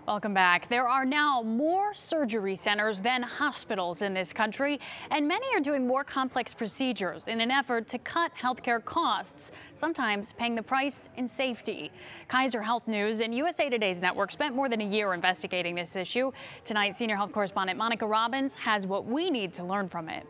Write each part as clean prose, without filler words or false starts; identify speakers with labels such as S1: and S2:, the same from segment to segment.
S1: Welcome back. There are now more surgery centers than hospitals in this country, and many are doing more complex procedures in an effort to cut healthcare costs, sometimes paying the price in safety. Kaiser Health News and USA Today's network spent more than a year investigating this issue. Tonight, senior health correspondent Monica Robbins has what we need to learn from it.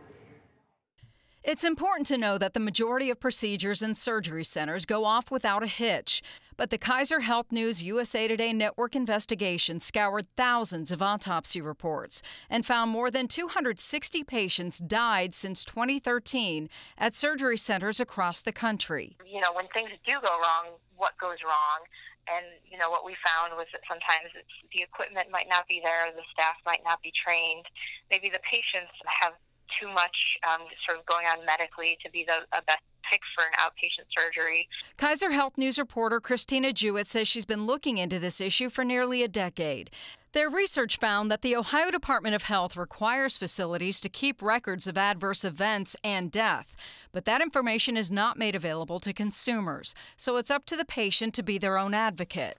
S2: It's important to know that the majority of procedures in surgery centers go off without a hitch. But the Kaiser Health News USA Today network investigation scoured thousands of autopsy reports and found more than 260 patients died since 2013 at surgery centers across the country.
S3: When things do go wrong, what goes wrong? And, what we found was that sometimes the equipment might not be there, the staff might not be trained. Maybe the patients have too much sort of going on medically to be a best pick for an outpatient surgery.
S2: Kaiser Health News reporter Christina Jewett says she's been looking into this issue for nearly a decade. Their research found that the Ohio Department of Health requires facilities to keep records of adverse events and death, but that information is not made available to consumers, so it's up to the patient to be their own advocate.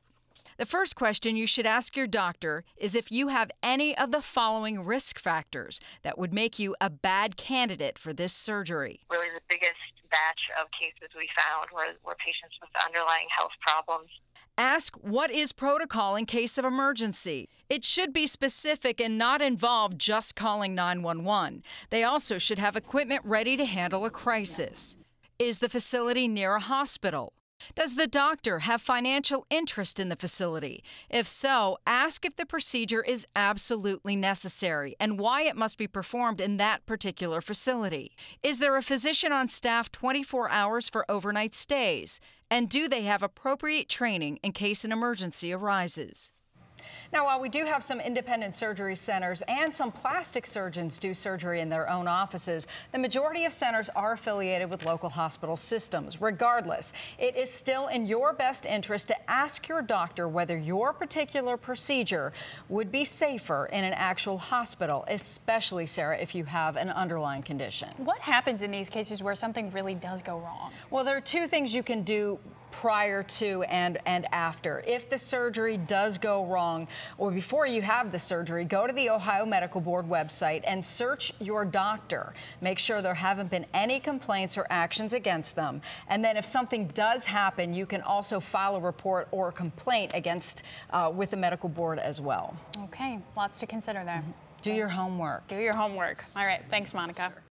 S2: The first question you should ask your doctor is if you have any of the following risk factors that would make you a bad candidate for this surgery.
S3: Really the biggest batch of cases we found were patients with underlying health problems.
S2: Ask what is protocol in case of emergency. It should be specific and not involve just calling 911. They also should have equipment ready to handle a crisis. Is the facility near a hospital? Does the doctor have financial interest in the facility? If so, ask if the procedure is absolutely necessary and why it must be performed in that particular facility. Is there a physician on staff 24 hours for overnight stays? And do they have appropriate training in case an emergency arises?
S4: Now, while we do have some independent surgery centers and some plastic surgeons do surgery in their own offices, the majority of centers are affiliated with local hospital systems. Regardless, it is still in your best interest to ask your doctor whether your particular procedure would be safer in an actual hospital, especially, Sarah, if you have an underlying condition.
S1: What happens in these cases where something really does go wrong?
S4: Well, there are two things you can do prior to and after. If the surgery does go wrong or before you have the surgery, go to the Ohio Medical Board website and search your doctor. Make sure there haven't been any complaints or actions against them. And then if something does happen, you can also file a report or a complaint against with the medical board as well.
S1: Okay, lots to consider there.
S4: Do your homework.
S1: Do your homework. All right, thanks, Monica.